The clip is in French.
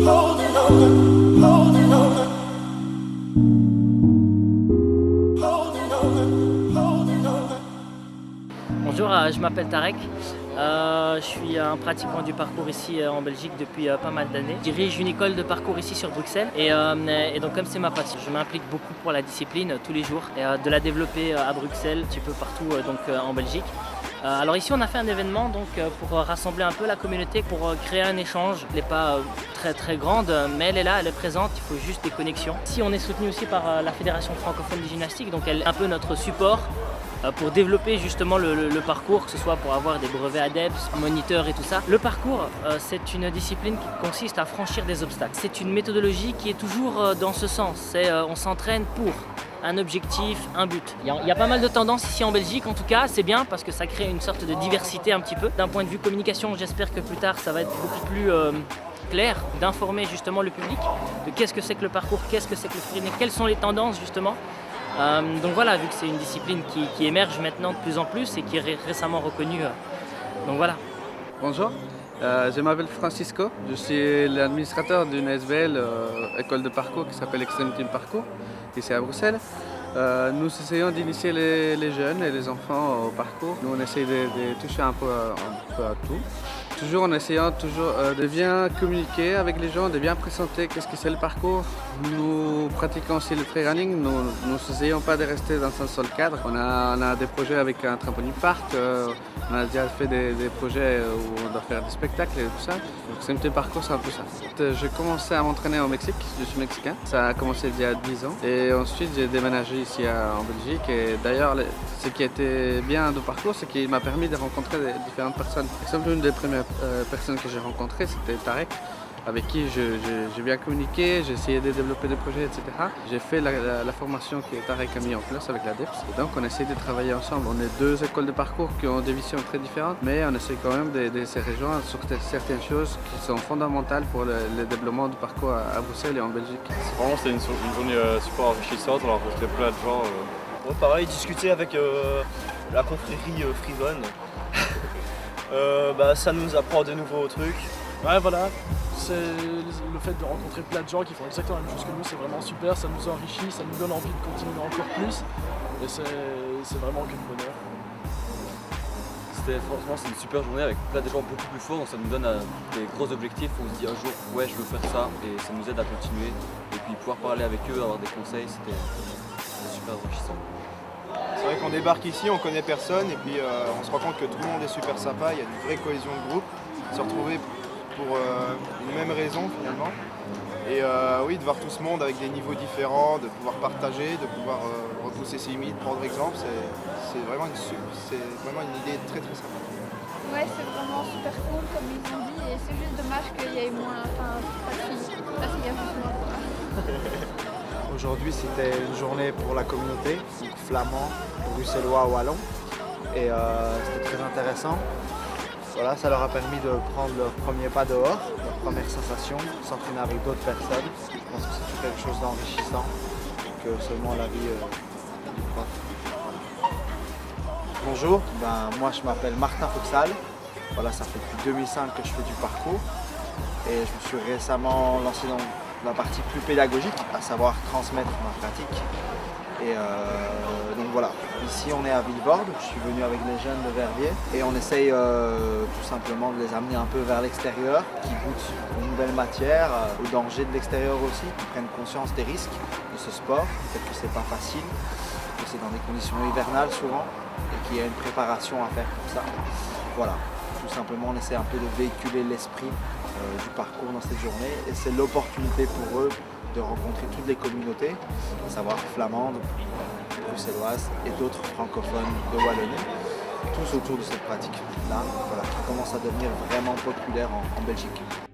holding on, holding on, holding on, holding on. Bonjour, je m'appelle Tarek. Je suis un pratiquant du parcours ici en Belgique depuis pas mal d'années. Je dirige une école de parcours ici sur Bruxelles et donc comme c'est ma passion, je m'implique beaucoup pour la discipline tous les jours et de la développer à Bruxelles, un petit peu partout en Belgique. Alors ici on a fait un événement pour rassembler un peu la communauté, pour créer un échange. Elle n'est pas très grande, mais elle est là, elle est présente, il faut juste des connexions. Ici on est soutenu aussi par la Fédération francophone de gymnastique, donc elle est un peu notre support pour développer justement le parcours, que ce soit pour avoir des brevets ADEPS, moniteurs et tout ça. Le parcours, c'est une discipline qui consiste à franchir des obstacles. C'est une méthodologie qui est toujours dans ce sens. On s'entraîne pour un objectif, un but. Il y a pas mal de tendances ici en Belgique, en tout cas, c'est bien parce que ça crée une sorte de diversité un petit peu. D'un point de vue communication, j'espère que plus tard, ça va être beaucoup plus clair d'informer justement le public de qu'est-ce que c'est que le parcours, qu'est-ce que c'est que le freerunning, quelles sont les tendances justement. Donc voilà, vu que c'est une discipline qui émerge maintenant de plus en plus et qui est récemment reconnue. Donc voilà. Bonjour, je m'appelle Francisco, je suis l'administrateur d'une SBL, école de parcours qui s'appelle Extreme Team Parcours, ici à Bruxelles. Nous essayons d'initier les jeunes et les enfants au parcours. Nous on essaie de toucher un peu à tout. Toujours en essayant de bien communiquer avec les gens, de bien présenter qu'est-ce que c'est le parcours. Nous pratiquons aussi le freerunning, nous n'essayons pas de rester dans un seul cadre. On a des projets avec un trampoline park, on a déjà fait des projets où on doit faire des spectacles et tout ça. Donc c'est un petit parcours, c'est un peu ça. J'ai commencé à m'entraîner au Mexique, je suis mexicain. Ça a commencé il y a 10 ans. Et ensuite j'ai déménagé ici en Belgique. Et d'ailleurs, ce qui était bien du parcours, c'est qu'il m'a permis de rencontrer différentes personnes. Par exemple, une des premières personnes que j'ai rencontrées, c'était Tarek, avec qui j'ai bien communiqué, j'ai essayé de développer des projets, etc. J'ai fait la formation que Tarek a mis en place avec l'ADEPS. Et donc on essaie de travailler ensemble. On est deux écoles de parcours qui ont des visions très différentes, mais on essaie quand même de se rejoindre sur certaines choses qui sont fondamentales pour le développement du parcours à Bruxelles et en Belgique. Vraiment, c'était une journée super enrichissante, on a rencontré plein de gens. Ouais, pareil, discuter avec la confrérie Freezone. Ça nous apprend de nouveaux trucs. Ouais, voilà, c'est le fait de rencontrer plein de gens qui font exactement la même chose que nous, c'est vraiment super, ça nous enrichit, ça nous donne envie de continuer encore plus et c'est vraiment que du bonheur. Franchement, c'est une super journée avec plein de gens beaucoup plus forts, donc ça nous donne des gros objectifs. On se dit un jour, ouais, je veux faire ça, et ça nous aide à continuer. Et puis pouvoir parler avec eux, avoir des conseils, c'était super enrichissant. C'est vrai qu'on débarque ici, on connaît personne, et puis on se rend compte que tout le monde est super sympa, il y a une vraie cohésion de groupe, se retrouver pour une même raison finalement. Et oui, de voir tout ce monde avec des niveaux différents, de pouvoir partager, de pouvoir repousser ses limites, prendre exemple, c'est vraiment une idée très sympa. Ouais, c'est vraiment super cool comme ils ont dit, et c'est juste dommage qu'il y ait moins, pas de filles. Là, c'est bien justement pour ça. Aujourd'hui, c'était une journée pour la communauté, donc flamand, bruxellois, wallon, et c'était très intéressant. Voilà, ça leur a permis de prendre leur premier pas dehors, leur première sensation, s'entraîner avec d'autres personnes. Je pense que c'est quelque chose d'enrichissant que seulement la vie du prof. Bonjour, moi je m'appelle Martin Fuxal. Voilà, ça fait depuis 2005 que je fais du parcours et je me suis récemment lancé dans la partie plus pédagogique, à savoir transmettre ma pratique. Et donc voilà, ici on est à Vilvoorde, je suis venu avec les jeunes de Verviers et on essaye tout simplement de les amener un peu vers l'extérieur, qui goûtent une nouvelle matière, au danger de l'extérieur aussi, qui prennent conscience des risques de ce sport, peut-être que c'est pas facile, que c'est dans des conditions hivernales souvent et qu'il y a une préparation à faire pour ça. Voilà, tout simplement on essaie un peu de véhiculer l'esprit du parcours dans cette journée et c'est l'opportunité pour eux de rencontrer toutes les communautés, à savoir flamandes, bruxelloises et d'autres francophones de Wallonie, tous autour de cette pratique-là, voilà, qui commence à devenir vraiment populaire en Belgique.